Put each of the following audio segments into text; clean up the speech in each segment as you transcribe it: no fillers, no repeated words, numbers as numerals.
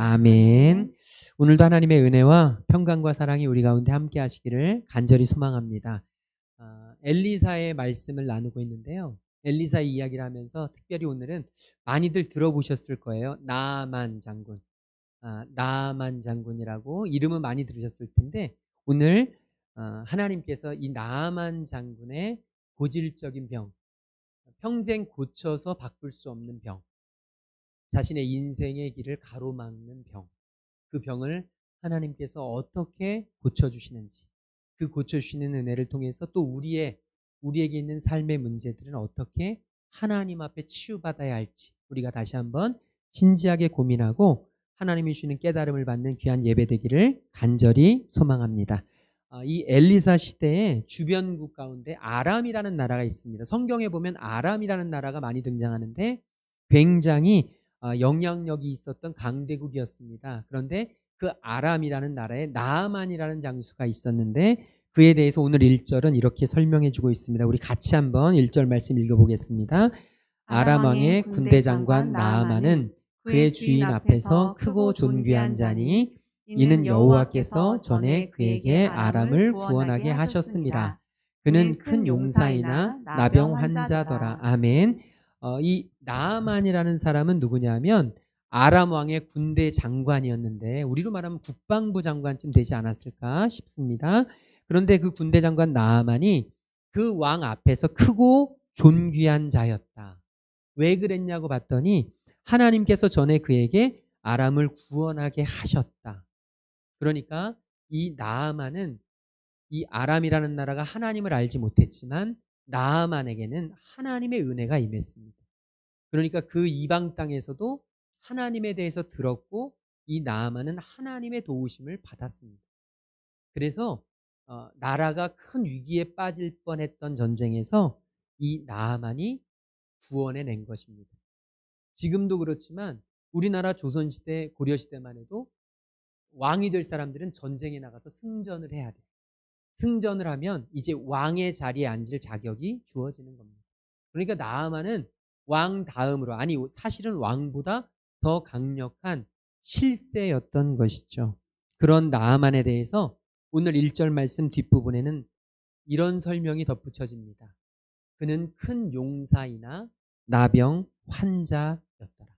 아멘. 오늘도 하나님의 은혜와 평강과 사랑이 우리 가운데 함께 하시기를 간절히 소망합니다. 엘리사의 말씀을 나누고 있는데요. 엘리사의 이야기를 하면서 특별히 오늘은 많이들 들어보셨을 거예요. 나아만 장군. 나아만 장군이라고 이름은 많이 들으셨을 텐데 오늘 하나님께서 이 나아만 장군의 고질적인 병, 평생 고쳐서 바꿀 수 없는 병, 자신의 인생의 길을 가로막는 병, 그 병을 하나님께서 어떻게 고쳐주시는지, 그 고쳐주시는 은혜를 통해서 또 우리에게 있는 삶의 문제들은 어떻게 하나님 앞에 치유받아야 할지 우리가 다시 한번 진지하게 고민하고 하나님이 주시는 깨달음을 받는 귀한 예배 되기를 간절히 소망합니다. 이 엘리사 시대의 주변국 가운데 아람이라는 나라가 있습니다. 성경에 보면 아람이라는 나라가 많이 등장하는데 굉장히 영향력이 있었던 강대국이었습니다. 그런데 그 아람이라는 나라에 나아만이라는 장수가 있었는데 그에 대해서 오늘 1절은 이렇게 설명해 주고 있습니다. 우리 같이 한번 1절 말씀 읽어보겠습니다. 아람 왕의 군대 장관 나아만은 그의 주인 앞에서 크고 존귀한 자니 이는 여호와께서 전에 그에게 아람을 구원하게 하셨습니다. 그는 큰 용사이나 나병 환자더라. 아멘. 이 나아만이라는 사람은 누구냐면 아람 왕의 군대 장관이었는데 우리로 말하면 국방부 장관쯤 되지 않았을까 싶습니다. 그런데 그 군대 장관 나아만이 그 왕 앞에서 크고 존귀한 자였다. 왜 그랬냐고 봤더니 하나님께서 전에 그에게 아람을 구원하게 하셨다. 그러니까 이 나아만은 이 아람이라는 나라가 하나님을 알지 못했지만 나아만에게는 하나님의 은혜가 임했습니다. 그러니까 그 이방 땅에서도 하나님에 대해서 들었고 이 나아만은 하나님의 도우심을 받았습니다. 그래서 나라가 큰 위기에 빠질 뻔했던 전쟁에서 이 나아만이 구원해 낸 것입니다. 지금도 그렇지만 우리나라 조선시대 고려시대만 해도 왕이 될 사람들은 전쟁에 나가서 승전을 해야 돼요. 승전을 하면 이제 왕의 자리에 앉을 자격이 주어지는 겁니다. 그러니까 나아만은 왕 다음으로, 아니 사실은 왕보다 더 강력한 실세였던 것이죠. 그런 나아만에 대해서 오늘 1절 말씀 뒷부분에는 이런 설명이 덧붙여집니다. 그는 큰 용사이나 나병 환자였더라.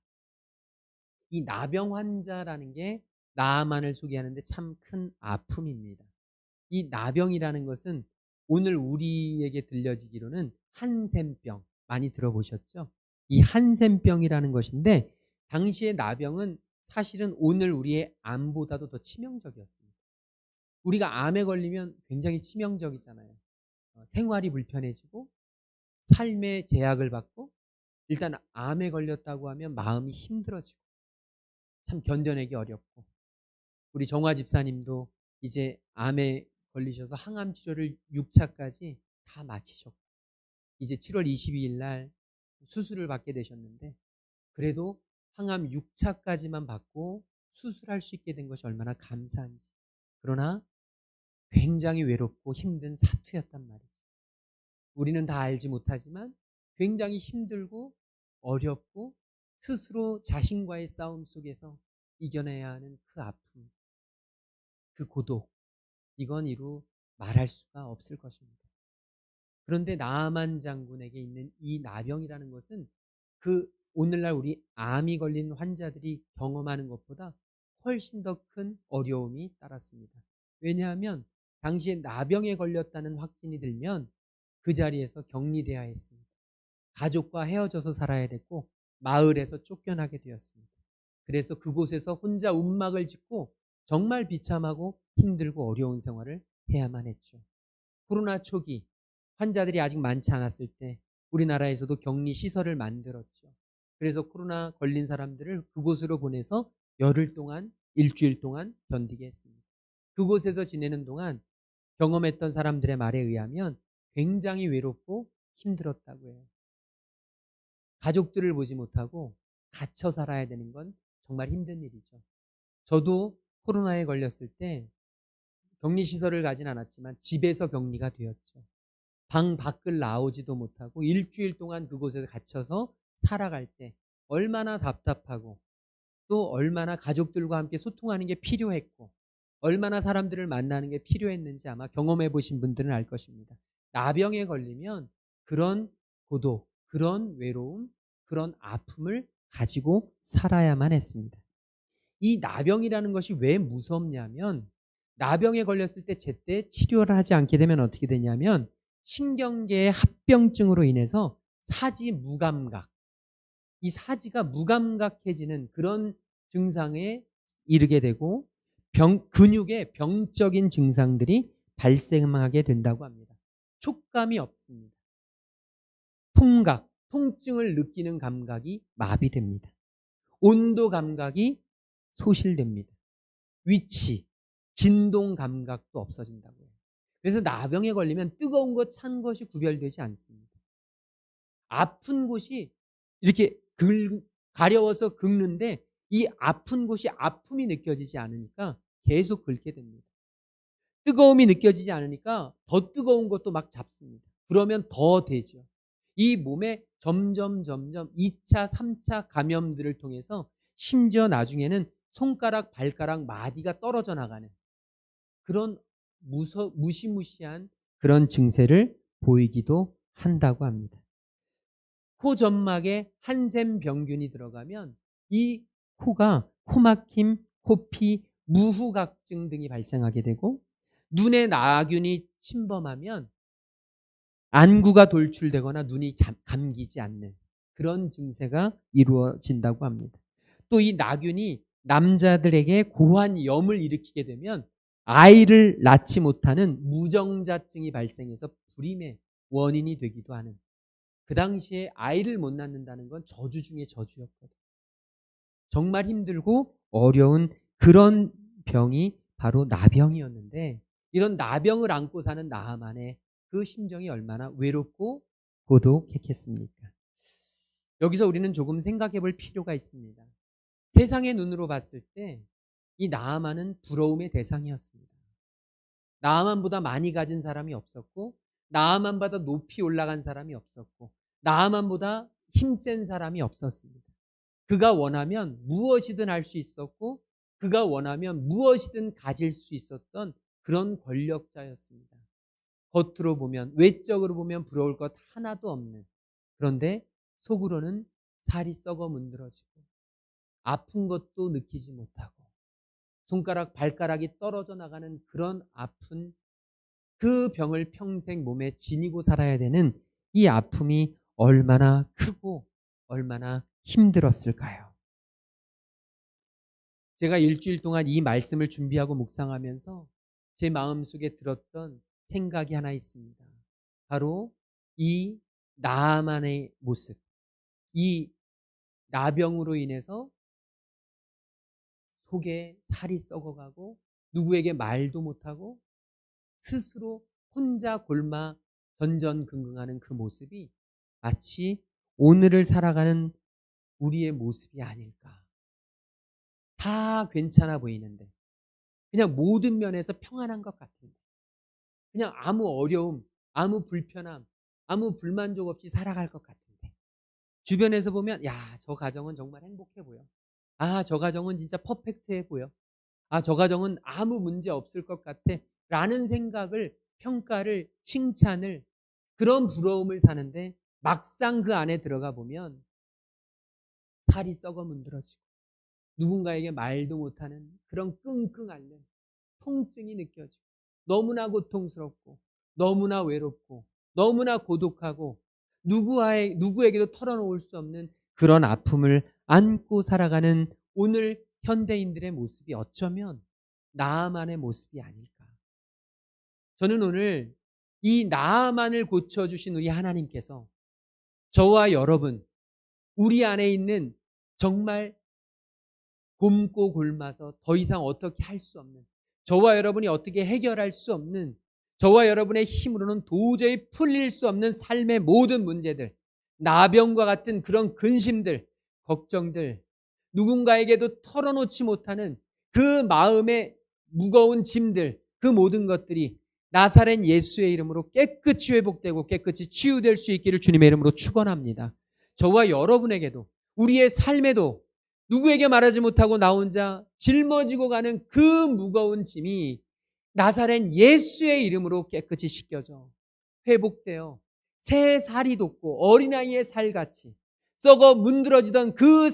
이 나병 환자라는 게 나아만을 소개하는데 참 큰 아픔입니다. 이 나병이라는 것은 오늘 우리에게 들려지기로는 한센병, 많이 들어보셨죠? 이 한센병이라는 것인데 당시의 나병은 사실은 오늘 우리의 암보다도 더 치명적이었습니다. 우리가 암에 걸리면 굉장히 치명적이잖아요. 생활이 불편해지고 삶의 제약을 받고 일단 암에 걸렸다고 하면 마음이 힘들어지고 참 견뎌내기 어렵고 우리 정화 집사님도 이제 암에 걸리셔서 항암 치료를 6차까지 다 마치셨고 이제 7월 22일 날 수술을 받게 되셨는데 그래도 항암 6차까지만 받고 수술할 수 있게 된 것이 얼마나 감사한지. 그러나 굉장히 외롭고 힘든 사투였단 말이죠. 우리는 다 알지 못하지만 굉장히 힘들고 어렵고 스스로 자신과의 싸움 속에서 이겨내야 하는 그 아픔, 그 고독, 이건 이루 말할 수가 없을 것입니다. 그런데 나아만 장군에게 있는 이 나병이라는 것은 그 오늘날 우리 암이 걸린 환자들이 경험하는 것보다 훨씬 더 큰 어려움이 따랐습니다. 왜냐하면 당시에 나병에 걸렸다는 확진이 들면 그 자리에서 격리돼야 했습니다. 가족과 헤어져서 살아야 됐고 마을에서 쫓겨나게 되었습니다. 그래서 그곳에서 혼자 움막을 짓고 정말 비참하고 힘들고 어려운 생활을 해야만 했죠. 코로나 초기 환자들이 아직 많지 않았을 때 우리나라에서도 격리 시설을 만들었죠. 그래서 코로나 걸린 사람들을 그곳으로 보내서 열흘 동안, 일주일 동안 견디게 했습니다. 그곳에서 지내는 동안 경험했던 사람들의 말에 의하면 굉장히 외롭고 힘들었다고 해요. 가족들을 보지 못하고 갇혀 살아야 되는 건 정말 힘든 일이죠. 저도 코로나에 걸렸을 때 격리시설을 가진 않았지만 집에서 격리가 되었죠. 방 밖을 나오지도 못하고 일주일 동안 그곳에 갇혀서 살아갈 때 얼마나 답답하고 또 얼마나 가족들과 함께 소통하는 게 필요했고 얼마나 사람들을 만나는 게 필요했는지 아마 경험해 보신 분들은 알 것입니다. 나병에 걸리면 그런 고독, 그런 외로움, 그런 아픔을 가지고 살아야만 했습니다. 이 나병이라는 것이 왜 무섭냐면 나병에 걸렸을 때 제때 치료를 하지 않게 되면 어떻게 되냐면 신경계의 합병증으로 인해서 사지 무감각, 이 사지가 무감각해지는 그런 증상에 이르게 되고 근육의 병적인 증상들이 발생하게 된다고 합니다. 촉감이 없습니다. 통각, 통증을 느끼는 감각이 마비됩니다. 온도 감각이 소실됩니다. 위치, 진동 감각도 없어진다고 해요. 그래서 나병에 걸리면 뜨거운 것, 찬 것이 구별되지 않습니다. 아픈 곳이 이렇게 가려워서 긁는데 이 아픈 곳이 아픔이 느껴지지 않으니까 계속 긁게 됩니다. 뜨거움이 느껴지지 않으니까 더 뜨거운 것도 막 잡습니다. 그러면 더 되죠. 이 몸에 점점 2차, 3차 감염들을 통해서 심지어 나중에는 손가락, 발가락, 마디가 떨어져 나가는 그런 무시무시한 그런 증세를 보이기도 한다고 합니다. 코 점막에 한샘 병균이 들어가면 이 코가 코막힘, 코피, 무후각증 등이 발생하게 되고 눈에 나균이 침범하면 안구가 돌출되거나 눈이 감기지 않는 그런 증세가 이루어진다고 합니다. 또 이 나균이 남자들에게 고환 염을 일으키게 되면 아이를 낳지 못하는 무정자증이 발생해서 불임의 원인이 되기도 하는, 그 당시에 아이를 못 낳는다는 건 저주 중에 저주였거든. 정말 힘들고 어려운 그런 병이 바로 나병이었는데 이런 나병을 안고 사는 나아만의 그 심정이 얼마나 외롭고 고독했겠습니까? 여기서 우리는 조금 생각해 볼 필요가 있습니다. 세상의 눈으로 봤을 때 이 나아만은 부러움의 대상이었습니다. 나아만보다 많이 가진 사람이 없었고 나아만보다 높이 올라간 사람이 없었고 나아만보다 힘센 사람이 없었습니다. 그가 원하면 무엇이든 할 수 있었고 그가 원하면 무엇이든 가질 수 있었던 그런 권력자였습니다. 겉으로 보면, 외적으로 보면 부러울 것 하나도 없는, 그런데 속으로는 살이 썩어 문드러지고 아픈 것도 느끼지 못하고 손가락, 발가락이 떨어져 나가는 그런 아픈 그 병을 평생 몸에 지니고 살아야 되는 이 아픔이 얼마나 크고 얼마나 힘들었을까요? 제가 일주일 동안 이 말씀을 준비하고 묵상하면서 제 마음속에 들었던 생각이 하나 있습니다. 바로 이 나아만의 모습, 이 나병으로 인해서 속에 살이 썩어가고 누구에게 말도 못하고 스스로 혼자 골마 전전긍긍하는 그 모습이 마치 오늘을 살아가는 우리의 모습이 아닐까. 다 괜찮아 보이는데 그냥 모든 면에서 평안한 것 같은데 그냥 아무 어려움, 아무 불편함, 아무 불만족 없이 살아갈 것 같은데 주변에서 보면 야, 저 가정은 정말 행복해 보여. 아, 저 가정은 진짜 퍼펙트해 보여. 아, 저 가정은 아무 문제 없을 것 같아 라는 생각을, 평가를, 칭찬을, 그런 부러움을 사는데 막상 그 안에 들어가 보면 살이 썩어 문드러지고 누군가에게 말도 못하는 그런 끙끙 앓는 통증이 느껴지고 너무나 고통스럽고 너무나 외롭고 너무나 고독하고 누구에게도 털어놓을 수 없는 그런 아픔을 안고 살아가는 오늘 현대인들의 모습이 어쩌면 나아만의 모습이 아닐까. 저는 오늘 이 나아만을 고쳐주신 우리 하나님께서 저와 여러분, 우리 안에 있는 정말 곪고 곪아서 더 이상 어떻게 할 수 없는, 저와 여러분이 어떻게 해결할 수 없는, 저와 여러분의 힘으로는 도저히 풀릴 수 없는 삶의 모든 문제들, 나병과 같은 그런 근심들, 걱정들, 누군가에게도 털어놓지 못하는 그 마음의 무거운 짐들, 그 모든 것들이 나사렛 예수의 이름으로 깨끗이 회복되고 깨끗이 치유될 수 있기를 주님의 이름으로 축원합니다. 저와 여러분에게도 우리의 삶에도 누구에게 말하지 못하고 나 혼자 짊어지고 가는 그 무거운 짐이 나사렛 예수의 이름으로 깨끗이 씻겨져 회복되어 새 살이 돋고 어린아이의 살같이 썩어 문드러지던 그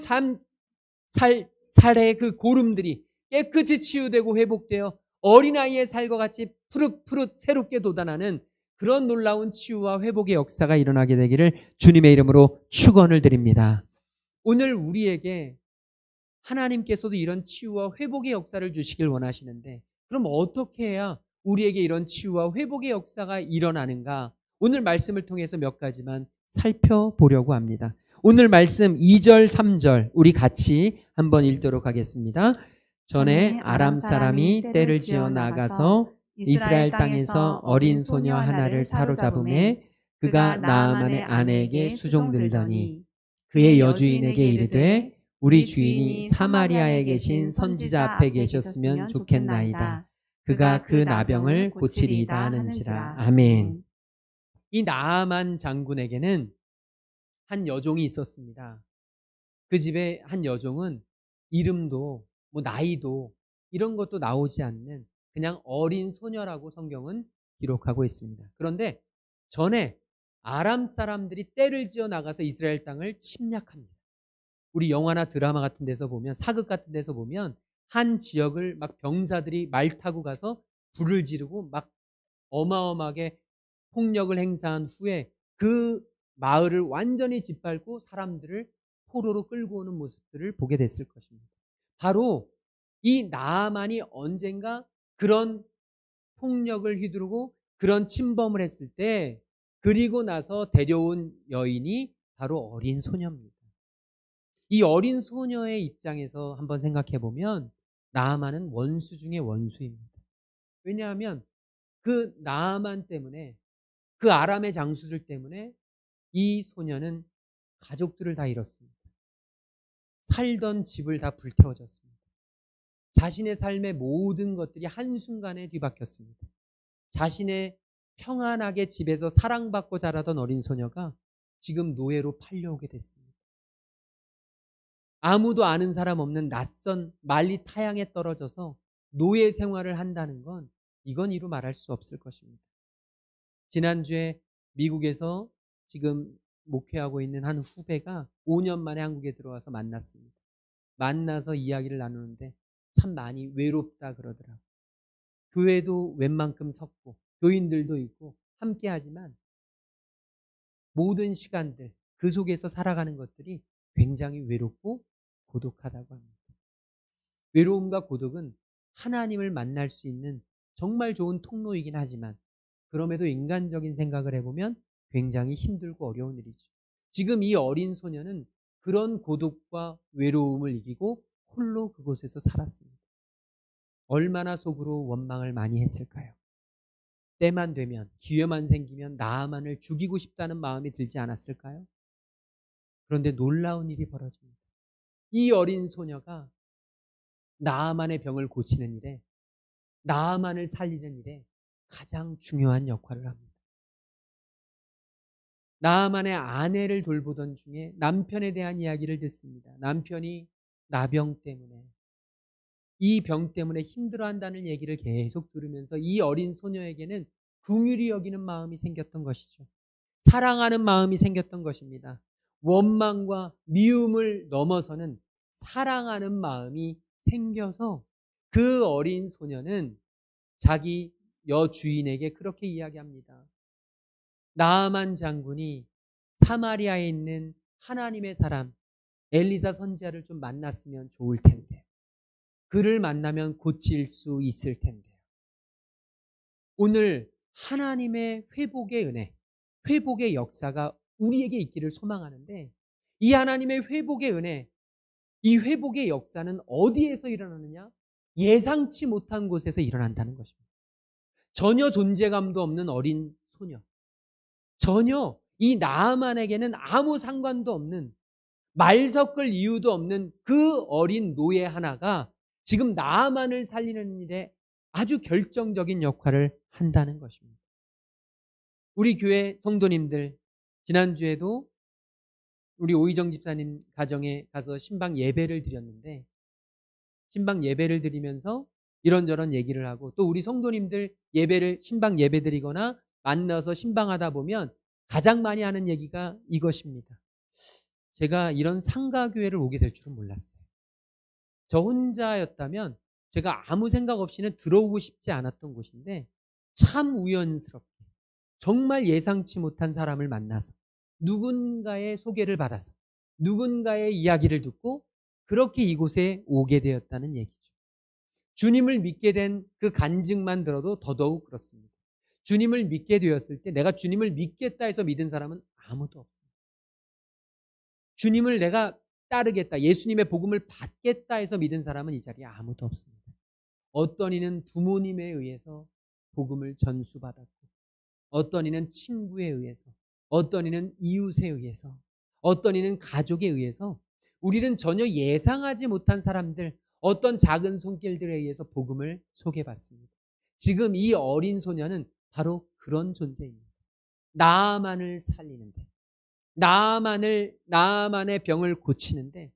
살의 그 고름들이 깨끗이 치유되고 회복되어 어린아이의 살과 같이 푸릇푸릇 새롭게 돋아나는 그런 놀라운 치유와 회복의 역사가 일어나게 되기를 주님의 이름으로 축원을 드립니다. 오늘 우리에게 하나님께서도 이런 치유와 회복의 역사를 주시길 원하시는데, 그럼 어떻게 해야 우리에게 이런 치유와 회복의 역사가 일어나는가? 오늘 말씀을 통해서 몇 가지만 살펴보려고 합니다. 오늘 말씀 2절 3절 우리 같이 한번 읽도록 하겠습니다. 전에 아람 사람이 떼를 지어 나가서 이스라엘 땅에서 어린 소녀 하나를 사로잡음에 그가 나아만의 아내에게 수종들더니 그의 여주인에게 이르되 우리 주인이 사마리아에 계신 선지자 앞에 계셨으면 좋겠나이다. 그가 그 나병을 고치리이다 하는지라. 아멘. 이 나아만 장군에게는 한 여종이 있었습니다. 그 집에 한 여종은 이름도 나이도 이런 것도 나오지 않는 그냥 어린 소녀라고 성경은 기록하고 있습니다. 그런데 전에 아람 사람들이 떼를 지어 나가서 이스라엘 땅을 침략합니다. 우리 영화나 드라마 같은 데서 보면, 사극 같은 데서 보면 한 지역을 막 병사들이 말 타고 가서 불을 지르고 막 어마어마하게 폭력을 행사한 후에 그 마을을 완전히 짓밟고 사람들을 포로로 끌고 오는 모습들을 보게 됐을 것입니다. 바로 이 나아만이 언젠가 그런 폭력을 휘두르고 그런 침범을 했을 때, 그리고 나서 데려온 여인이 바로 어린 소녀입니다. 이 어린 소녀의 입장에서 한번 생각해 보면 나아만은 원수 중에 원수입니다. 왜냐하면 그 나아만 때문에, 그 아람의 장수들 때문에 이 소녀는 가족들을 다 잃었습니다. 살던 집을 다 불태워졌습니다. 자신의 삶의 모든 것들이 한순간에 뒤바뀌었습니다. 자신의 평안하게 집에서 사랑받고 자라던 어린 소녀가 지금 노예로 팔려오게 됐습니다. 아무도 아는 사람 없는 낯선 만리 타향에 떨어져서 노예 생활을 한다는 건 이건 이루 말할 수 없을 것입니다. 지난주에 미국에서 지금 목회하고 있는 한 후배가 5년 만에 한국에 들어와서 만났습니다. 만나서 이야기를 나누는데 참 많이 외롭다 그러더라고요. 교회도 웬만큼 섰고 교인들도 있고 함께 하지만 모든 시간들 그 속에서 살아가는 것들이 굉장히 외롭고 고독하다고 합니다. 외로움과 고독은 하나님을 만날 수 있는 정말 좋은 통로이긴 하지만, 그럼에도 인간적인 생각을 해보면 굉장히 힘들고 어려운 일이죠. 지금 이 어린 소녀는 그런 고독과 외로움을 이기고 홀로 그곳에서 살았습니다. 얼마나 속으로 원망을 많이 했을까요? 때만 되면, 기회만 생기면 나아만을 죽이고 싶다는 마음이 들지 않았을까요? 그런데 놀라운 일이 벌어집니다. 이 어린 소녀가 나아만의 병을 고치는 일에, 나아만을 살리는 일에 가장 중요한 역할을 합니다. 나아만의 아내를 돌보던 중에 남편에 대한 이야기를 듣습니다. 남편이 나병 때문에, 이 병 때문에 힘들어한다는 얘기를 계속 들으면서 이 어린 소녀에게는 긍휼히 여기는 마음이 생겼던 것이죠. 사랑하는 마음이 생겼던 것입니다. 원망과 미움을 넘어서는 사랑하는 마음이 생겨서 그 어린 소녀는 자기 여주인에게 그렇게 이야기합니다. 나아만 장군이 사마리아에 있는 하나님의 사람 엘리사 선지자를 좀 만났으면 좋을 텐데, 그를 만나면 고칠 수 있을 텐데요. 오늘 하나님의 회복의 은혜, 회복의 역사가 우리에게 있기를 소망하는데, 이 하나님의 회복의 은혜, 이 회복의 역사는 어디에서 일어나느냐? 예상치 못한 곳에서 일어난다는 것입니다. 전혀 존재감도 없는 어린 소녀, 전혀 이 나아만에게는 아무 상관도 없는, 말 섞을 이유도 없는 그 어린 노예 하나가 지금 나아만을 살리는 일에 아주 결정적인 역할을 한다는 것입니다. 우리 교회 성도님들, 지난주에도 우리 오희정 집사님 가정에 가서 신방 예배를 드렸는데, 신방 예배를 드리면서 이런저런 얘기를 하고, 또 우리 성도님들 신방 예배 드리거나 만나서 신방하다 보면 가장 많이 하는 얘기가 이것입니다. 제가 이런 상가교회를 오게 될 줄은 몰랐어요. 저 혼자였다면 제가 아무 생각 없이는 들어오고 싶지 않았던 곳인데, 참 우연스럽게 정말 예상치 못한 사람을 만나서 누군가의 소개를 받아서 누군가의 이야기를 듣고 그렇게 이곳에 오게 되었다는 얘기죠. 주님을 믿게 된 그 간증만 들어도 더더욱 그렇습니다. 주님을 믿게 되었을 때 내가 주님을 믿겠다 해서 믿은 사람은 아무도 없습니다. 주님을 내가 따르겠다, 예수님의 복음을 받겠다 해서 믿은 사람은 이 자리에 아무도 없습니다. 어떤 이는 부모님에 의해서 복음을 전수받았고, 어떤 이는 친구에 의해서, 어떤 이는 이웃에 의해서, 어떤 이는 가족에 의해서, 우리는 전혀 예상하지 못한 사람들, 어떤 작은 손길들에 의해서 복음을 소개받습니다. 지금 이 어린 소녀는 바로 그런 존재입니다. 나아만을 살리는데, 나아만의 병을 고치는데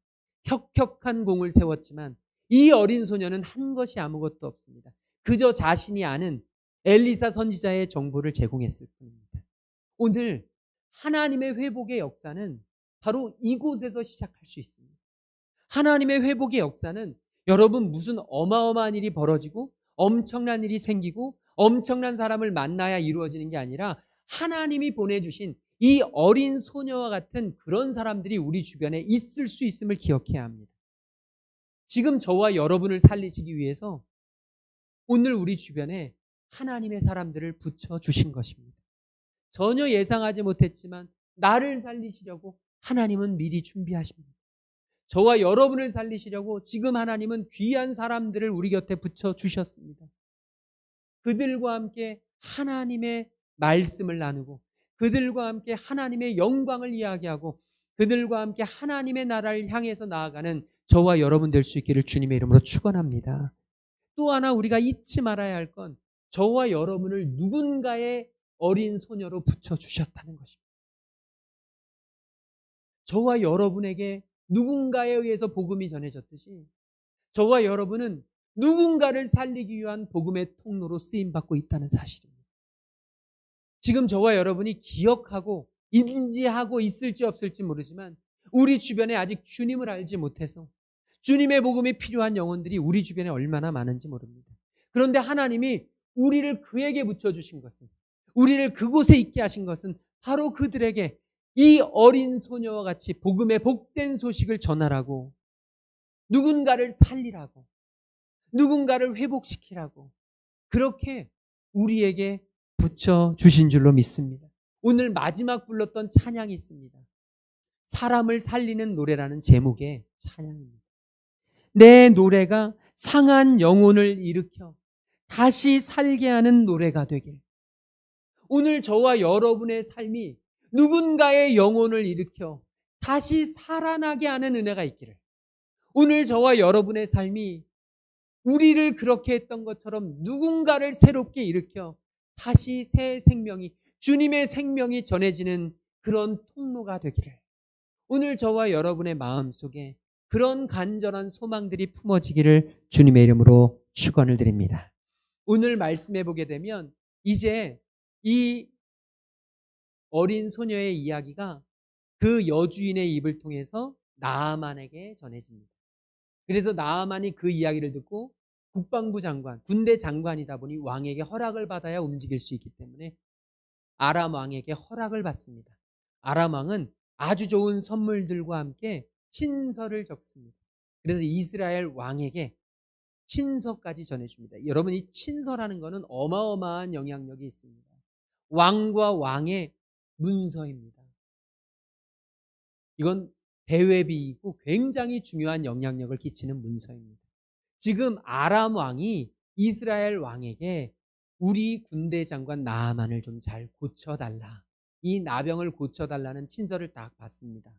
혁혁한 공을 세웠지만 이 어린 소녀는 한 것이 아무것도 없습니다. 그저 자신이 아는 엘리사 선지자의 정보를 제공했을 뿐입니다. 오늘 하나님의 회복의 역사는 바로 이곳에서 시작할 수 있습니다. 하나님의 회복의 역사는 여러분 무슨 어마어마한 일이 벌어지고 엄청난 일이 생기고 엄청난 사람을 만나야 이루어지는 게 아니라 하나님이 보내주신 이 어린 소녀와 같은 그런 사람들이 우리 주변에 있을 수 있음을 기억해야 합니다. 지금 저와 여러분을 살리시기 위해서 오늘 우리 주변에 하나님의 사람들을 붙여주신 것입니다. 전혀 예상하지 못했지만 나를 살리시려고 하나님은 미리 준비하십니다. 저와 여러분을 살리시려고 지금 하나님은 귀한 사람들을 우리 곁에 붙여주셨습니다. 그들과 함께 하나님의 말씀을 나누고, 그들과 함께 하나님의 영광을 이야기하고, 그들과 함께 하나님의 나라를 향해서 나아가는 저와 여러분 될 수 있기를 주님의 이름으로 축원합니다. 또 하나 우리가 잊지 말아야 할 건 저와 여러분을 누군가의 어린 소녀로 붙여주셨다는 것입니다. 저와 여러분에게 누군가에 의해서 복음이 전해졌듯이 저와 여러분은 누군가를 살리기 위한 복음의 통로로 쓰임받고 있다는 사실입니다. 지금 저와 여러분이 기억하고 인지하고 있을지 없을지 모르지만 우리 주변에 아직 주님을 알지 못해서 주님의 복음이 필요한 영혼들이 우리 주변에 얼마나 많은지 모릅니다. 그런데 하나님이 우리를 그에게 붙여주신 것은, 우리를 그곳에 있게 하신 것은 바로 그들에게 이 어린 소녀와 같이 복음의 복된 소식을 전하라고, 누군가를 살리라고, 누군가를 회복시키라고 그렇게 우리에게 붙여주신 줄로 믿습니다. 오늘 마지막 불렀던 찬양이 있습니다. 사람을 살리는 노래라는 제목의 찬양입니다. 내 노래가 상한 영혼을 일으켜 다시 살게 하는 노래가 되길. 오늘 저와 여러분의 삶이 누군가의 영혼을 일으켜 다시 살아나게 하는 은혜가 있기를, 오늘 저와 여러분의 삶이 우리를 그렇게 했던 것처럼 누군가를 새롭게 일으켜 다시 새 생명이, 주님의 생명이 전해지는 그런 통로가 되기를, 오늘 저와 여러분의 마음속에 그런 간절한 소망들이 품어지기를 주님의 이름으로 축원을 드립니다. 오늘 말씀해 보게 되면 이제 이 어린 소녀의 이야기가 그 여주인의 입을 통해서 나아만에게 전해집니다. 그래서 나아만이 그 이야기를 듣고 국방부 장관, 군대 장관이다 보니 왕에게 허락을 받아야 움직일 수 있기 때문에 아람 왕에게 허락을 받습니다. 아람 왕은 아주 좋은 선물들과 함께 친서를 적습니다. 그래서 이스라엘 왕에게 친서까지 전해줍니다. 여러분, 이 친서라는 것은 어마어마한 영향력이 있습니다. 왕과 왕의 문서입니다. 이건 대외비이고 굉장히 중요한 영향력을 끼치는 문서입니다. 지금 아람 왕이 이스라엘 왕에게 우리 군대 장관 나아만을 좀 잘 고쳐달라, 이 나병을 고쳐달라는 친서를 딱 받습니다.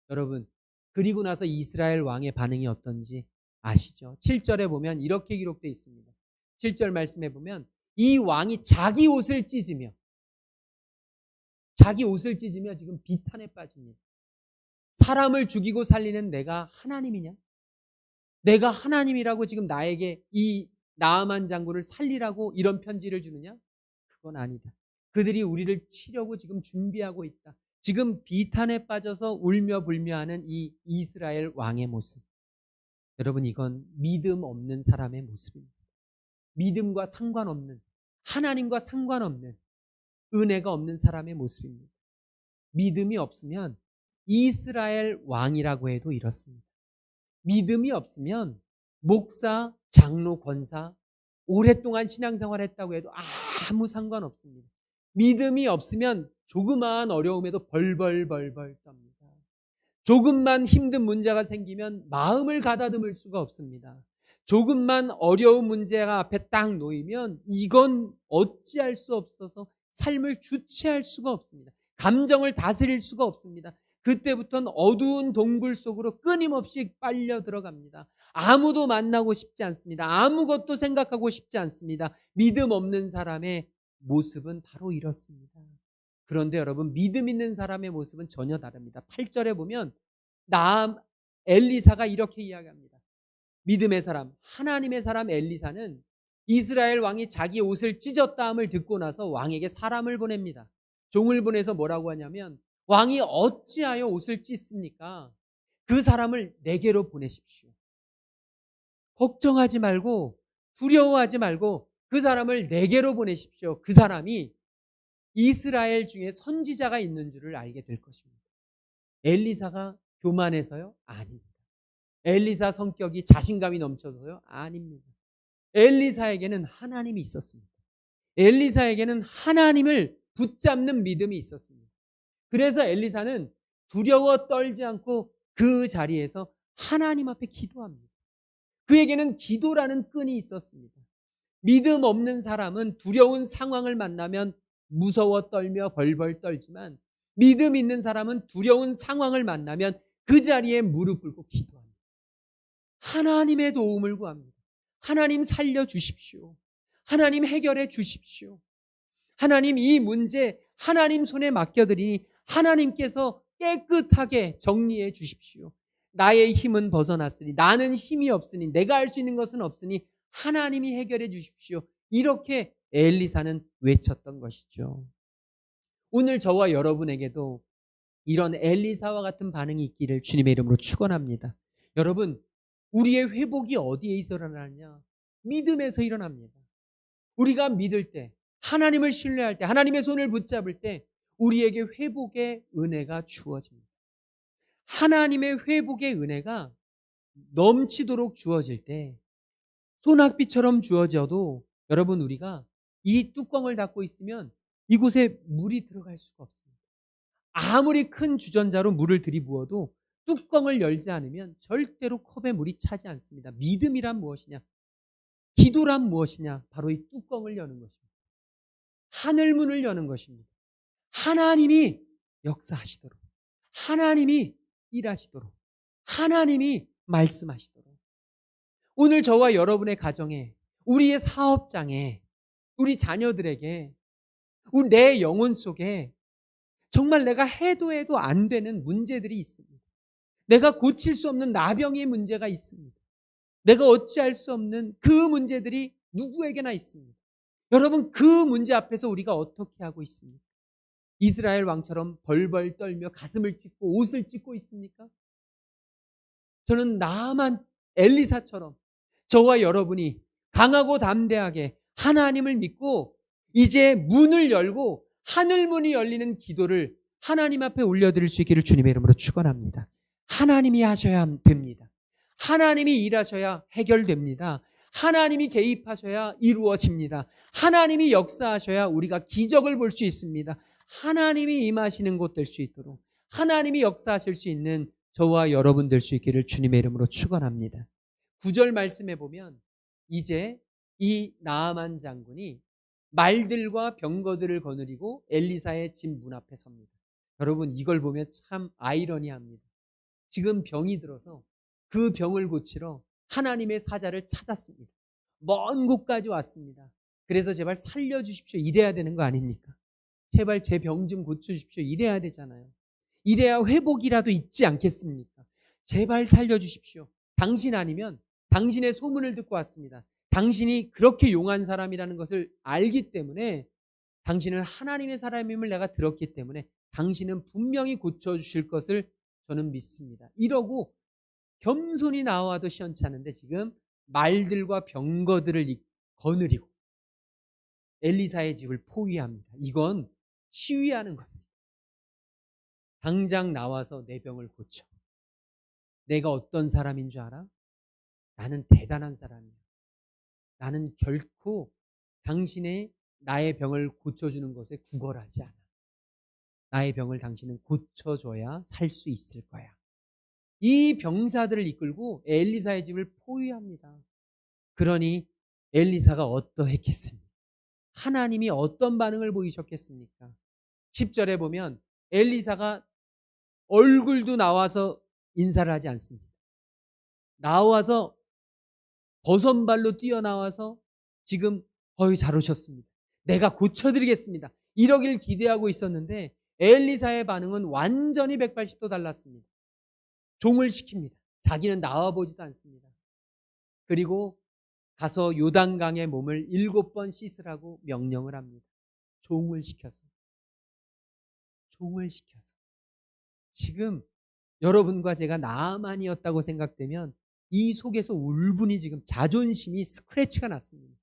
여러분, 그리고 나서 이스라엘 왕의 반응이 어떤지 아시죠? 7절에 보면 이렇게 기록되어 있습니다. 7절 말씀해 보면 이 왕이 자기 옷을 찢으며 지금 비탄에 빠집니다. 사람을 죽이고 살리는 내가 하나님이냐? 내가 하나님이라고 지금 나에게 이 나아만 장군을 살리라고 이런 편지를 주느냐? 그건 아니다. 그들이 우리를 치려고 지금 준비하고 있다. 지금 비탄에 빠져서 울며 불며하는 이 이스라엘 왕의 모습. 여러분, 이건 믿음 없는 사람의 모습입니다. 믿음과 상관없는, 하나님과 상관없는, 은혜가 없는 사람의 모습입니다. 믿음이 없으면 이스라엘 왕이라고 해도 이렇습니다. 믿음이 없으면 목사, 장로, 권사, 오랫동안 신앙생활 했다고 해도 아무 상관없습니다. 믿음이 없으면 조그마한 어려움에도 벌벌벌벌 떱니다. 조금만 힘든 문제가 생기면 마음을 가다듬을 수가 없습니다. 조금만 어려운 문제가 앞에 딱 놓이면 이건 어찌할 수 없어서 삶을 주체할 수가 없습니다. 감정을 다스릴 수가 없습니다. 그때부터는 어두운 동굴 속으로 끊임없이 빨려 들어갑니다. 아무도 만나고 싶지 않습니다. 아무것도 생각하고 싶지 않습니다. 믿음 없는 사람의 모습은 바로 이렇습니다. 그런데 여러분, 믿음 있는 사람의 모습은 전혀 다릅니다. 8절에 보면 엘리사가 이렇게 이야기합니다. 믿음의 사람, 하나님의 사람 엘리사는 이스라엘 왕이 자기 옷을 찢었다함을 듣고 나서 왕에게 사람을 보냅니다. 종을 보내서 뭐라고 하냐면, 왕이 어찌하여 옷을 찢습니까? 그 사람을 내게로 보내십시오. 걱정하지 말고 두려워하지 말고 그 사람을 내게로 보내십시오. 그 사람이 이스라엘 중에 선지자가 있는 줄을 알게 될 것입니다. 엘리사가 교만해서요? 아닙니다. 엘리사 성격이 자신감이 넘쳐서요? 아닙니다. 엘리사에게는 하나님이 있었습니다. 엘리사에게는 하나님을 붙잡는 믿음이 있었습니다. 그래서 엘리사는 두려워 떨지 않고 그 자리에서 하나님 앞에 기도합니다. 그에게는 기도라는 끈이 있었습니다. 믿음 없는 사람은 두려운 상황을 만나면 무서워 떨며 벌벌 떨지만, 믿음 있는 사람은 두려운 상황을 만나면 그 자리에 무릎 꿇고 기도합니다. 하나님의 도움을 구합니다. 하나님 살려주십시오. 하나님 해결해 주십시오. 하나님, 이 문제 하나님 손에 맡겨드리니 하나님께서 깨끗하게 정리해 주십시오. 나의 힘은 벗어났으니, 나는 힘이 없으니, 내가 할 수 있는 것은 없으니 하나님이 해결해 주십시오. 이렇게 엘리사는 외쳤던 것이죠. 오늘 저와 여러분에게도 이런 엘리사와 같은 반응이 있기를 주님의 이름으로 축원합니다. 여러분, 우리의 회복이 어디에서 일어나느냐? 믿음에서 일어납니다. 우리가 믿을 때, 하나님을 신뢰할 때, 하나님의 손을 붙잡을 때 우리에게 회복의 은혜가 주어집니다. 하나님의 회복의 은혜가 넘치도록 주어질 때, 소낙비처럼 주어져도 여러분, 우리가 이 뚜껑을 닫고 있으면 이곳에 물이 들어갈 수가 없습니다. 아무리 큰 주전자로 물을 들이부어도 뚜껑을 열지 않으면 절대로 컵에 물이 차지 않습니다. 믿음이란 무엇이냐? 기도란 무엇이냐? 바로 이 뚜껑을 여는 것입니다. 하늘문을 여는 것입니다. 하나님이 역사하시도록, 하나님이 일하시도록, 하나님이 말씀하시도록. 오늘 저와 여러분의 가정에, 우리의 사업장에, 우리 자녀들에게, 우리 내 영혼 속에 정말 내가 해도 안 되는 문제들이 있습니다. 내가 고칠 수 없는 나병의 문제가 있습니다. 내가 어찌할 수 없는 그 문제들이 누구에게나 있습니다. 여러분, 그 문제 앞에서 우리가 어떻게 하고 있습니까? 이스라엘 왕처럼 벌벌 떨며 가슴을 찢고 옷을 찢고 있습니까? 저는 나만 엘리사처럼 저와 여러분이 강하고 담대하게 하나님을 믿고 이제 문을 열고 하늘문이 열리는 기도를 하나님 앞에 올려드릴 수 있기를 주님의 이름으로 축원합니다. 하나님이 하셔야 됩니다. 하나님이 일하셔야 해결됩니다. 하나님이 개입하셔야 이루어집니다. 하나님이 역사하셔야 우리가 기적을 볼 수 있습니다. 하나님이 임하시는 곳 될 수 있도록 하나님이 역사하실 수 있는 저와 여러분 될 수 있기를 주님의 이름으로 축원합니다. 9절 말씀에 보면 이제 이 나아만 장군이 말들과 병거들을 거느리고 엘리사의 집 문 앞에 섭니다. 여러분, 이걸 보면 참 아이러니합니다. 지금 병이 들어서 그 병을 고치러 하나님의 사자를 찾았습니다. 먼 곳까지 왔습니다. 그래서 제발 살려주십시오, 이래야 되는 거 아닙니까? 제발 제 병 좀 고쳐주십시오, 이래야 되잖아요. 이래야 회복이라도 있지 않겠습니까? 제발 살려주십시오. 당신 아니면 당신의 소문을 듣고 왔습니다. 당신이 그렇게 용한 사람이라는 것을 알기 때문에, 당신은 하나님의 사람임을 내가 들었기 때문에 당신은 분명히 고쳐주실 것을 저는 믿습니다. 이러고 겸손히 나와도 시원찮은데 지금 말들과 병거들을 거느리고 엘리사의 집을 포위합니다. 이건 시위하는 겁니다. 당장 나와서 내 병을 고쳐. 내가 어떤 사람인 줄 알아? 나는 대단한 사람이야. 나는 결코 당신의 나의 병을 고쳐주는 것에 구걸하지 않아. 나의 병을 당신은 고쳐줘야 살 수 있을 거야. 이 병사들을 이끌고 엘리사의 집을 포위합니다. 그러니 엘리사가 어떠했겠습니까? 하나님이 어떤 반응을 보이셨겠습니까? 10절에 보면 엘리사가 얼굴도 나와서 인사를 하지 않습니다. 나와서 버선발로 뛰어나와서 지금 잘 오셨습니다. 내가 고쳐드리겠습니다. 이러길 기대하고 있었는데 엘리사의 반응은 완전히 180도 달랐습니다. 종을 시킵니다. 자기는 나와보지도 않습니다. 그리고 가서 요단강의 몸을 7번 씻으라고 명령을 합니다. 종을 시켜서. 지금 여러분과 제가 나만이었다고 생각되면 이 속에서 울분이, 지금 자존심이 스크래치가 났습니다.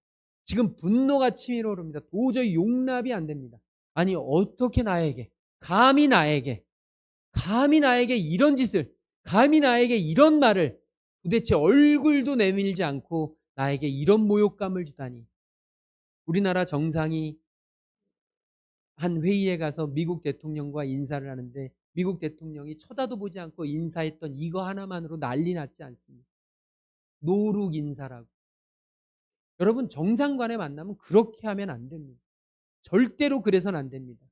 지금 분노가 치밀어 오릅니다. 도저히 용납이 안 됩니다. 아니, 어떻게 감히 나에게 이런 짓을, 감히 나에게 이런 말을, 도대체 얼굴도 내밀지 않고 나에게 이런 모욕감을 주다니. 우리나라 정상이 한 회의에 가서 미국 대통령과 인사를 하는데 미국 대통령이 쳐다도 보지 않고 인사했던 이거 하나만으로 난리 났지 않습니까? 노룩 인사라고. 여러분, 정상 간에 만나면 그렇게 하면 안 됩니다. 절대로 그래서는 안 됩니다.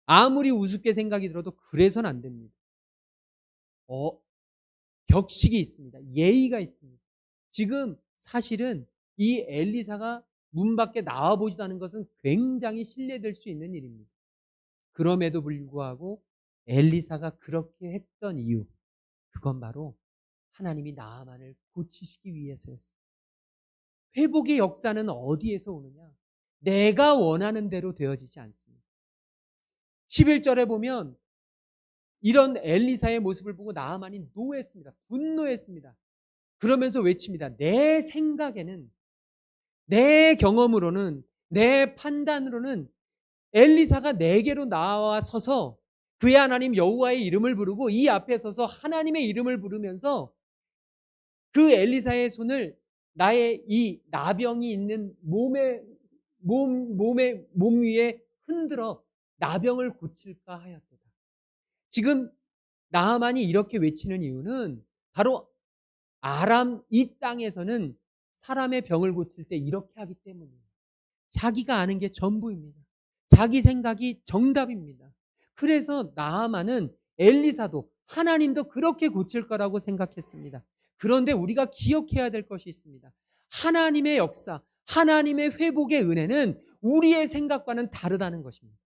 아무리 우습게 생각이 들어도 그래서는 안 됩니다. 격식이 있습니다. 예의가 있습니다. 지금 사실은 이 엘리사가 문 밖에 나와보지도 않은 것은 굉장히 신뢰될 수 있는 일입니다. 그럼에도 불구하고 엘리사가 그렇게 했던 이유, 그건 바로 하나님이 나아만을 고치시기 위해서였습니다. 회복의 역사는 어디에서 오느냐? 내가 원하는 대로 되어지지 않습니다. 11절에 보면 이런 엘리사의 모습을 보고 나아만이 노했습니다. 분노했습니다. 그러면서 외칩니다. 내 생각에는, 내 경험으로는, 내 판단으로는 엘리사가 내게로 나와서서 그의 하나님 여호와의 이름을 부르고 이 앞에 서서 하나님의 이름을 부르면서 그 엘리사의 손을 나의 이 나병이 있는 몸 위에 흔들어 나병을 고칠까 하였도다. 지금 나아만이 이렇게 외치는 이유는 바로 아람 이 땅에서는 사람의 병을 고칠 때 이렇게 하기 때문이에요. 자기가 아는 게 전부입니다. 자기 생각이 정답입니다. 그래서 나아만은 엘리사도 하나님도 그렇게 고칠 거라고 생각했습니다. 그런데 우리가 기억해야 될 것이 있습니다. 하나님의 역사, 하나님의 회복의 은혜는 우리의 생각과는 다르다는 것입니다.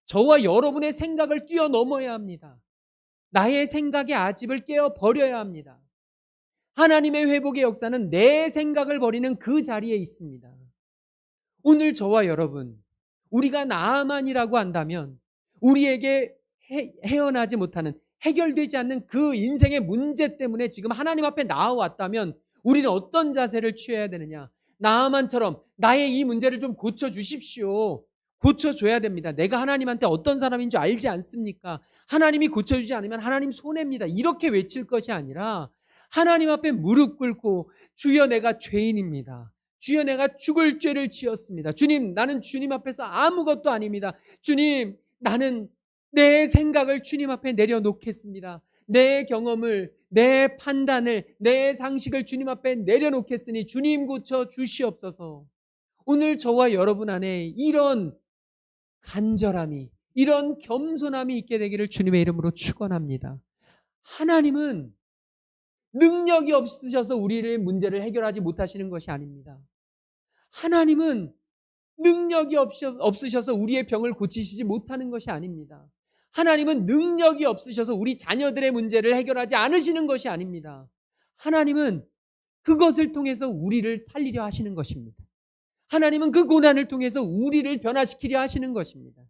저와 여러분의 생각을 뛰어넘어야 합니다. 나의 생각의 아집을 깨어버려야 합니다. 하나님의 회복의 역사는 내 생각을 버리는 그 자리에 있습니다. 오늘 저와 여러분, 우리가 나아만이라고 한다면 우리에게 헤어나지 못하는, 해결되지 않는 그 인생의 문제 때문에 지금 하나님 앞에 나와왔다면 우리는 어떤 자세를 취해야 되느냐? 나아만처럼 나의 이 문제를 좀 고쳐주십시오. 고쳐줘야 됩니다. 내가 하나님한테 어떤 사람인 줄 알지 않습니까? 하나님이 고쳐주지 않으면 하나님 손해입니다. 이렇게 외칠 것이 아니라 하나님 앞에 무릎 꿇고 주여 내가 죄인입니다. 주여 내가 죽을 죄를 지었습니다. 주님, 나는 주님 앞에서 아무것도 아닙니다. 주님, 나는 내 생각을 주님 앞에 내려놓겠습니다. 내 경험을, 내 판단을, 내 상식을 주님 앞에 내려놓겠으니 주님 고쳐 주시옵소서. 오늘 저와 여러분 안에 이런 간절함이, 이런 겸손함이 있게 되기를 주님의 이름으로 축원합니다. 하나님은 능력이 없으셔서 우리의 문제를 해결하지 못하시는 것이 아닙니다. 하나님은 능력이 없으셔서 우리의 병을 고치시지 못하는 것이 아닙니다. 하나님은 능력이 없으셔서 우리 자녀들의 문제를 해결하지 않으시는 것이 아닙니다. 하나님은 그것을 통해서 우리를 살리려 하시는 것입니다. 하나님은 그 고난을 통해서 우리를 변화시키려 하시는 것입니다.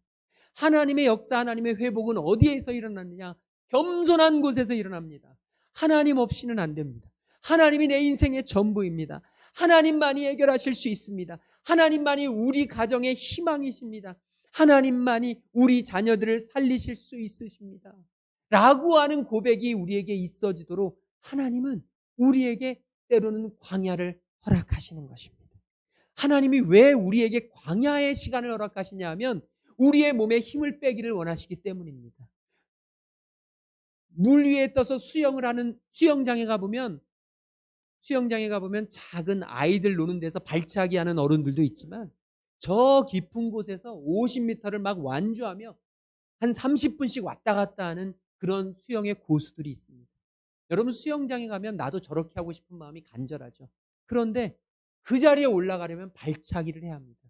하나님의 역사, 하나님의 회복은 어디에서 일어나느냐? 겸손한 곳에서 일어납니다. 하나님 없이는 안 됩니다. 하나님이 내 인생의 전부입니다. 하나님만이 해결하실 수 있습니다. 하나님만이 우리 가정의 희망이십니다. 하나님만이 우리 자녀들을 살리실 수 있으십니다. 라고 하는 고백이 우리에게 있어지도록 하나님은 우리에게 때로는 광야를 허락하시는 것입니다. 하나님이 왜 우리에게 광야의 시간을 허락하시냐 하면 우리의 몸에 힘을 빼기를 원하시기 때문입니다. 물 위에 떠서 수영을 하는 수영장에 가보면 작은 아이들 노는 데서 발차기 하는 어른들도 있지만 저 깊은 곳에서 50m를 막 완주하며 한 30분씩 왔다 갔다 하는 그런 수영의 고수들이 있습니다. 여러분 수영장에 가면 나도 저렇게 하고 싶은 마음이 간절하죠. 그런데 그 자리에 올라가려면 발차기를 해야 합니다.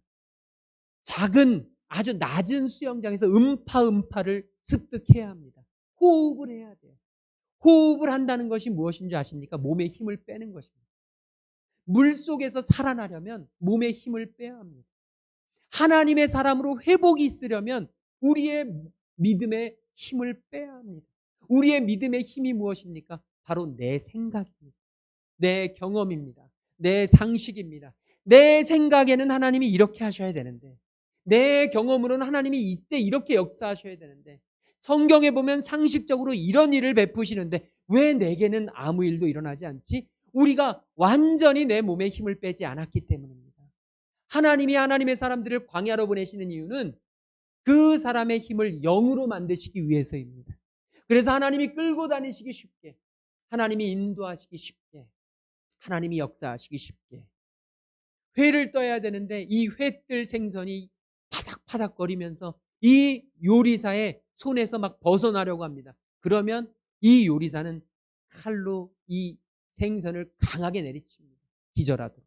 작은 아주 낮은 수영장에서 음파를 습득해야 합니다. 호흡을 해야 돼요. 호흡을 한다는 것이 무엇인 줄 아십니까? 몸에 힘을 빼는 것입니다. 물속에서 살아나려면 몸에 힘을 빼야 합니다. 하나님의 사람으로 회복이 있으려면 우리의 믿음에 힘을 빼야 합니다. 우리의 믿음의 힘이 무엇입니까? 바로 내 생각입니다. 내 경험입니다. 내 상식입니다. 내 생각에는 하나님이 이렇게 하셔야 되는데, 내 경험으로는 하나님이 이때 이렇게 역사하셔야 되는데, 성경에 보면 상식적으로 이런 일을 베푸시는데 왜 내게는 아무 일도 일어나지 않지? 우리가 완전히 내 몸에 힘을 빼지 않았기 때문입니다. 하나님이 하나님의 사람들을 광야로 보내시는 이유는 그 사람의 힘을 영으로 만드시기 위해서입니다. 그래서 하나님이 끌고 다니시기 쉽게, 하나님이 인도하시기 쉽게, 하나님이 역사하시기 쉽게. 회를 떠야 되는데 이 회뜰 생선이 파닥파닥거리면서 이 요리사의 손에서 막 벗어나려고 합니다. 그러면 이 요리사는 칼로 이 생선을 강하게 내리칩니다. 기절하도록.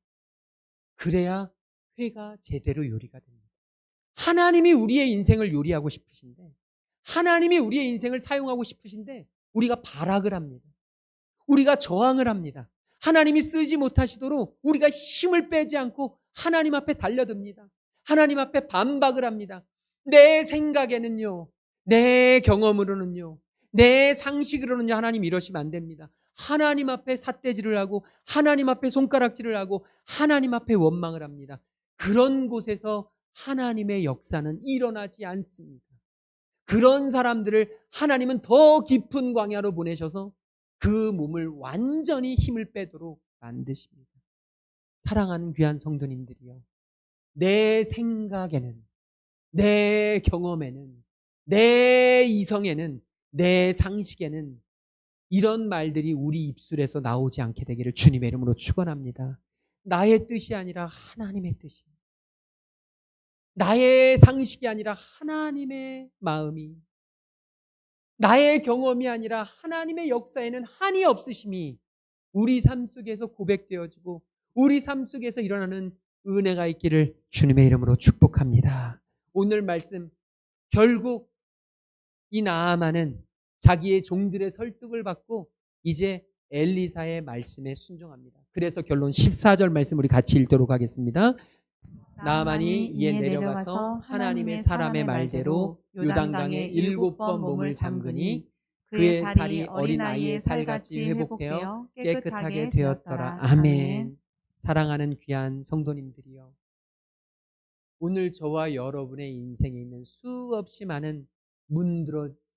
그래야 회가 제대로 요리가 됩니다. 하나님이 우리의 인생을 요리하고 싶으신데, 하나님이 우리의 인생을 사용하고 싶으신데 우리가 발악을 합니다. 우리가 저항을 합니다. 하나님이 쓰지 못하시도록 우리가 힘을 빼지 않고 하나님 앞에 달려듭니다. 하나님 앞에 반박을 합니다. 내 생각에는요, 내 경험으로는요, 내 상식으로는요, 하나님 이러시면 안 됩니다. 하나님 앞에 삿대질을 하고 하나님 앞에 손가락질을 하고 하나님 앞에 원망을 합니다. 그런 곳에서 하나님의 역사는 일어나지 않습니다. 그런 사람들을 하나님은 더 깊은 광야로 보내셔서 그 몸을 완전히 힘을 빼도록 만드십니다. 사랑하는 귀한 성도님들이요, 내 생각에는, 내 경험에는, 내 이성에는, 내 상식에는 이런 말들이 우리 입술에서 나오지 않게 되기를 주님의 이름으로 축원합니다. 나의 뜻이 아니라 하나님의 뜻이, 나의 상식이 아니라 하나님의 마음이, 나의 경험이 아니라 하나님의 역사에는 한이 없으심이 우리 삶 속에서 고백되어지고 우리 삶 속에서 일어나는 은혜가 있기를 주님의 이름으로 축복합니다. 오늘 말씀, 결국 이 나아만은 자기의 종들의 설득을 받고 이제 엘리사의 말씀에 순종합니다. 그래서 결론 14절 말씀 우리 같이 읽도록 하겠습니다. 나아만이 이에 내려가서 하나님의 사람의 말대로 요단강에 7번 몸을 잠그니 그의 살이 어린아이의 살같이 회복되어 깨끗하게 되었더라. 아멘. 사랑하는 귀한 성도님들이여, 오늘 저와 여러분의 인생에 있는 수없이 많은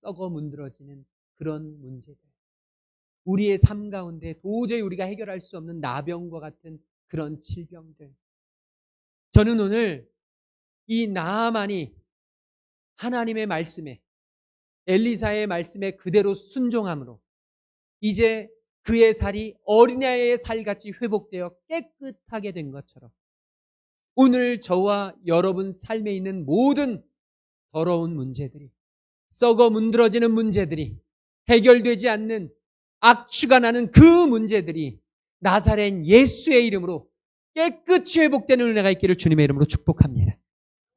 썩어 문드러지는 그런 문제들, 우리의 삶 가운데 도저히 우리가 해결할 수 없는 나병과 같은 그런 질병들, 저는 오늘 이 나아만이 하나님의 말씀에, 엘리사의 말씀에 그대로 순종함으로 이제 그의 살이 어린아이의 살같이 회복되어 깨끗하게 된 것처럼 오늘 저와 여러분 삶에 있는 모든 더러운 문제들이, 썩어 문드러지는 문제들이, 해결되지 않는 악취가 나는 그 문제들이 나사렛 예수의 이름으로 깨끗이 회복되는 은혜가 있기를 주님의 이름으로 축복합니다.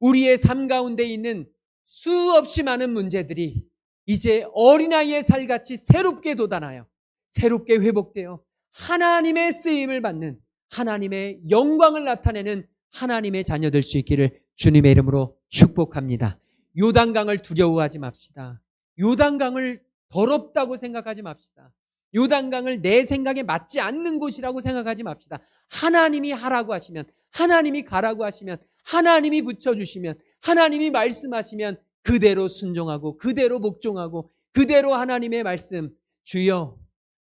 우리의 삶 가운데 있는 수없이 많은 문제들이 이제 어린아이의 살같이 새롭게 돋아나요. 새롭게 회복되어 하나님의 쓰임을 받는, 하나님의 영광을 나타내는 하나님의 자녀 될 수 있기를 주님의 이름으로 축복합니다. 요단강을 두려워하지 맙시다. 요단강을 더럽다고 생각하지 맙시다. 요단강을 내 생각에 맞지 않는 곳이라고 생각하지 맙시다. 하나님이 하라고 하시면, 하나님이 가라고 하시면, 하나님이 붙여주시면, 하나님이 말씀하시면 그대로 순종하고 그대로 복종하고 그대로 하나님의 말씀, 주여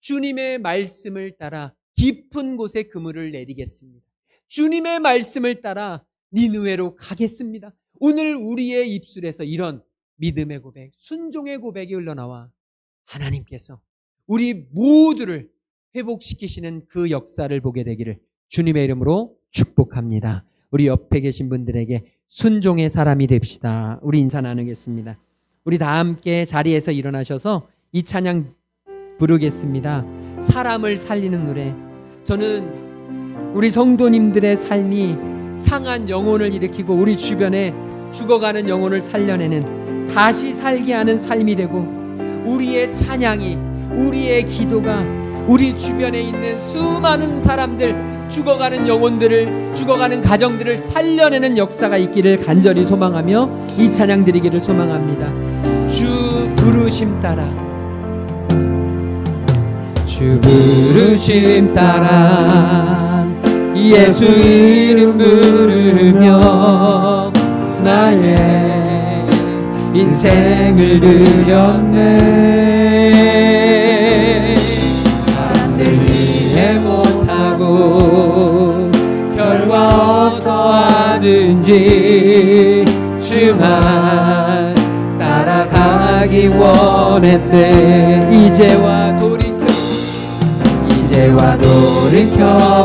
주님의 말씀을 따라 깊은 곳에 그물을 내리겠습니다. 주님의 말씀을 따라 니느웨로 가겠습니다. 오늘 우리의 입술에서 이런 믿음의 고백, 순종의 고백이 흘러나와 하나님께서 우리 모두를 회복시키시는 그 역사를 보게 되기를 주님의 이름으로 축복합니다. 우리 옆에 계신 분들에게 순종의 사람이 됩시다. 우리 인사 나누겠습니다. 우리 다 함께 자리에서 일어나셔서 이 찬양 부르겠습니다. 사람을 살리는 노래. 저는 우리 성도님들의 삶이 상한 영혼을 일으키고 우리 주변에 죽어가는 영혼을 살려내는, 다시 살게 하는 삶이 되고, 우리의 찬양이, 우리의 기도가 우리 주변에 있는 수많은 사람들, 죽어가는 영혼들을, 죽어가는 가정들을 살려내는 역사가 있기를 간절히 소망하며 이 찬양 드리기를 소망합니다. 주 부르심 따라, 주 부르심 따라 예수 이름 부르며 나의 인생을 드렸네. 사람들 이해 못하고 결과 어떠하든지 주만 따라가기 원했대. 이제와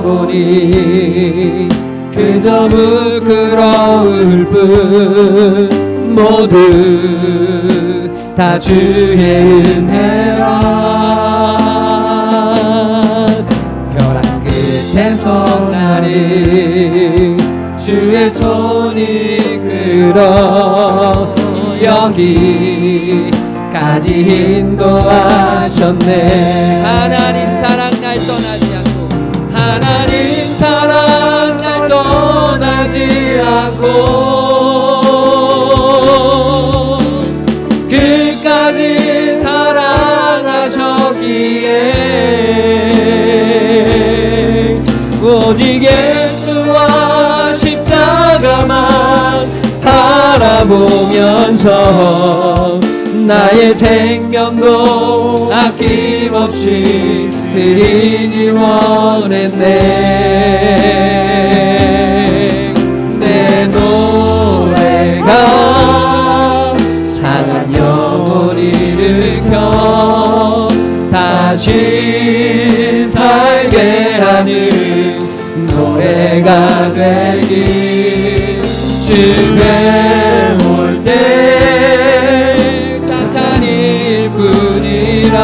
돌이켜보니 그저 부끄러울 뿐, 모두 다 주의 은혜라. 벼랑 끝에서 나를 주의 손이 이끌어 여기까지 인도하셨네. 하나님 사랑 날 떠나지 않고, 하나님 사랑 날 떠나지 않고 끝까지 사랑하셨기에 오직 예수와 십자가만 바라보면서 나의 생명도 아낌없이 드리기 원했네. 내 노래가 상한 영혼 일으켜 다시 살게 하는 노래가 되길. 주에 올 때 착한 일꾼이라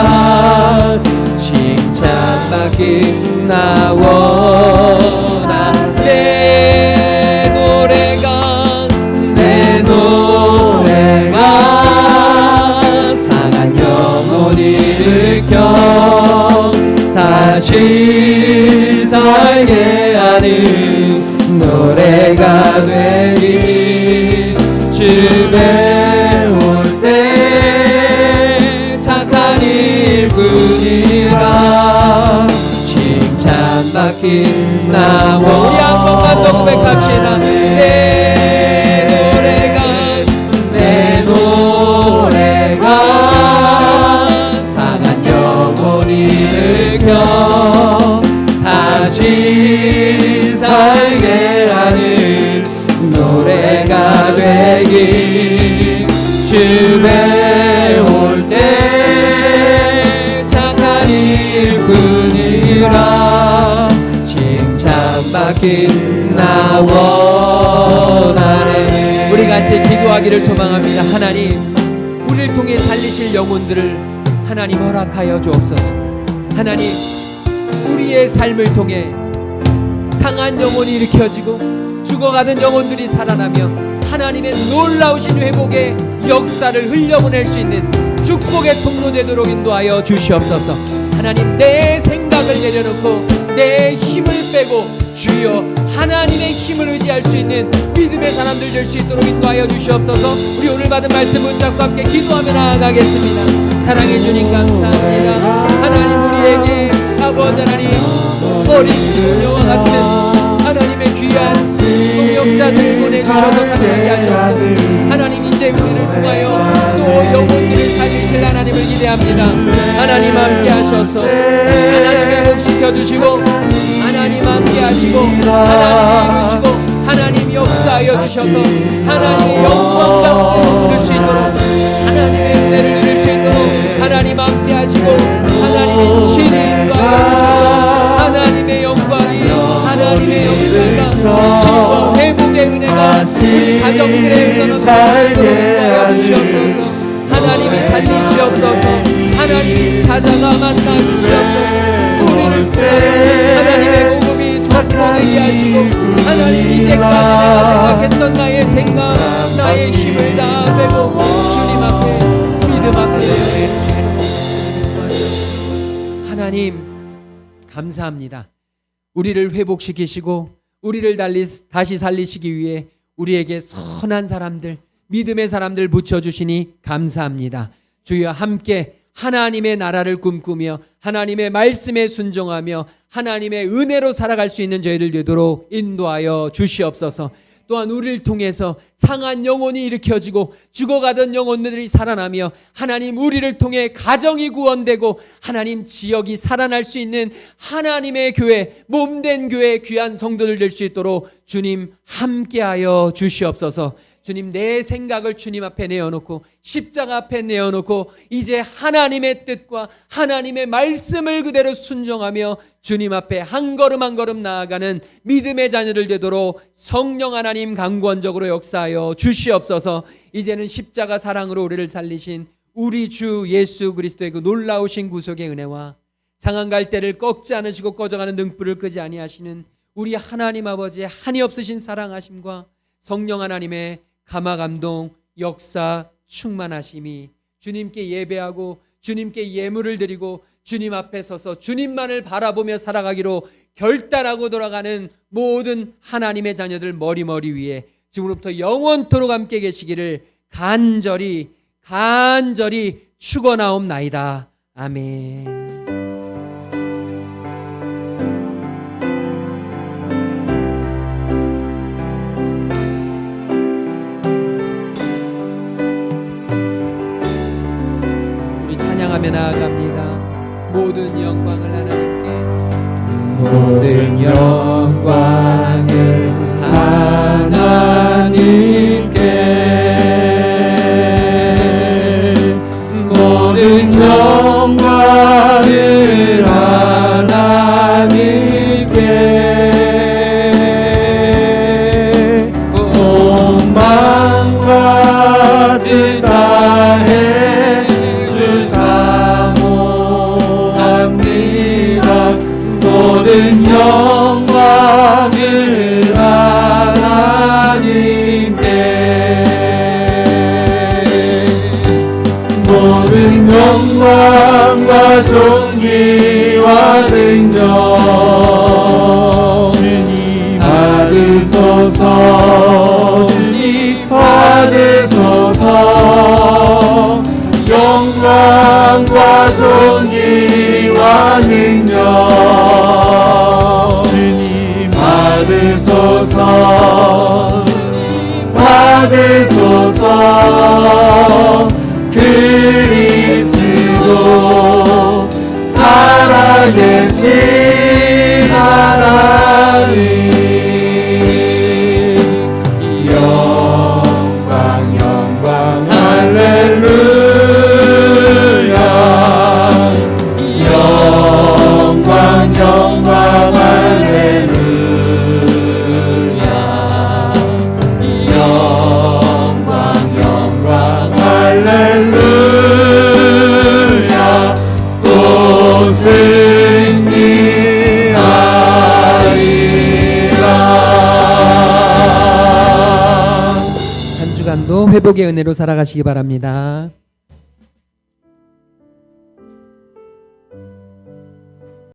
칭찬받긴 나 원한 내 노래가 상한 영혼 일으켜 다시 살게 하는 노래가 되리. 주에 올 때 착한 일꾼이라 칭찬받긴 나 원한. 우리 한 번만 더 고백합시다. 내 노래가 상한 영혼 일으켜 다시 살게 하는 노래가 되길. 주에 올 때 착한 일꾼이라 칭찬받긴 나 원하네. 우리 같이 기도하기를 소망합니다. 하나님, 우리를 통해 살리실 영혼들을 하나님 허락하여 주옵소서. 하나님, 우리의 삶을 통해 상한 영혼이 일으켜지고 죽어가는 영혼들이 살아나며 하나님의 놀라우신 회복의 역사를 흘려보낼 수 있는 축복의 통로 되도록 인도하여 주시옵소서. 하나님, 내 생각을 내려놓고 내 힘을 빼고 주여 하나님의 힘을 의지할 수 있는 믿음의 사람들 될 수 있도록 인도하여 주시옵소서. 우리 오늘 받은 말씀 붙잡고 함께 기도하며 나아가겠습니다. 사랑해 주님 감사합니다. 하나님, 우리에게 아버지 하나님 어린 소녀와 같은 하나님의 귀한 동역자들을 보내주셔서 사랑하게 하셨고, 하나님 이제 우리를 통하여 또 영혼들을 살리실 하나님을 기대합니다. 하나님 함께 하셔서 하나님 회복시켜 주시고, 하나님 함께 하시고, 하나님 이루시고, 하나님 역사하여 주셔서 하나님의 영광 가운데 머무를 수 있도록, 하나님의 은혜를 누릴 수 있도록 하나님 함께 하시고, 하나님의 친히 인도하여 주셔서 하나님의 영광이, 하나님의 역사가, 진과 회복의 은혜가 우리 가정들의 흘러넘칠 수 있도록 인도하여 주시옵소서. 하나님이 살리시옵소서. 하나님이 찾아가 만나 주시옵소서. 우리를 통해 하나님의 복음이 선포되게 하시고, 하나님 이제까지 내가 생각했던 나의 생각, 나의 힘을 다 빼고 주님 앞에 믿음 앞에 하나님 감사합니다. 우리를 회복시키시고 우리를 다시 살리시기 위해 우리에게 선한 사람들, 믿음의 사람들 붙여주시니 감사합니다. 주여, 함께 하나님의 나라를 꿈꾸며 하나님의 말씀에 순종하며 하나님의 은혜로 살아갈 수 있는 저희들 되도록 인도하여 주시옵소서. 또한 우리를 통해서 상한 영혼이 일으켜지고 죽어가던 영혼들이 살아나며, 하나님 우리를 통해 가정이 구원되고 하나님 지역이 살아날 수 있는 하나님의 교회, 몸된 교회 귀한 성도들 될 수 있도록 주님 함께하여 주시옵소서. 주님, 내 생각을 주님 앞에 내어놓고 십자가 앞에 내어놓고 이제 하나님의 뜻과 하나님의 말씀을 그대로 순종하며 주님 앞에 한 걸음 한 걸음 나아가는 믿음의 자녀들 되도록 성령 하나님 강권적으로 역사하여 주시옵소서. 이제는 십자가 사랑으로 우리를 살리신 우리 주 예수 그리스도의 그 놀라우신 구속의 은혜와 상한 갈대를 꺾지 않으시고 꺼져가는 등불을 끄지 아니하시는 우리 하나님 아버지의 한이 없으신 사랑하심과 성령 하나님의 감화 감동 역사 충만하심이 주님께 예배하고 주님께 예물을 드리고 주님 앞에 서서 주님만을 바라보며 살아가기로 결단하고 돌아가는 모든 하나님의 자녀들 머리 위에 지금부터 영원토록 함께 계시기를 간절히 축원하옵나이다. 아멘. 찬양하며 나아갑니다. 모든 영광을 하나님께, 모든 영광을 하나님께, 모든 영광을 하나님께, 온 마음과 뜻 다해 모든 영광을 하나님께, 모든 영광과 존귀와 능력 주님 받으소서. 주님 받으소서. 영광과 존귀와 능력 주님 받으소서. 주님 받으소서. 그리스도 살아계신 하나님, 영광 할렐루야, 영광 할렐루야, 영광 할렐루야. 또 승리하리라. 한 주간도 회복의 은혜로 살아가시기 바랍니다.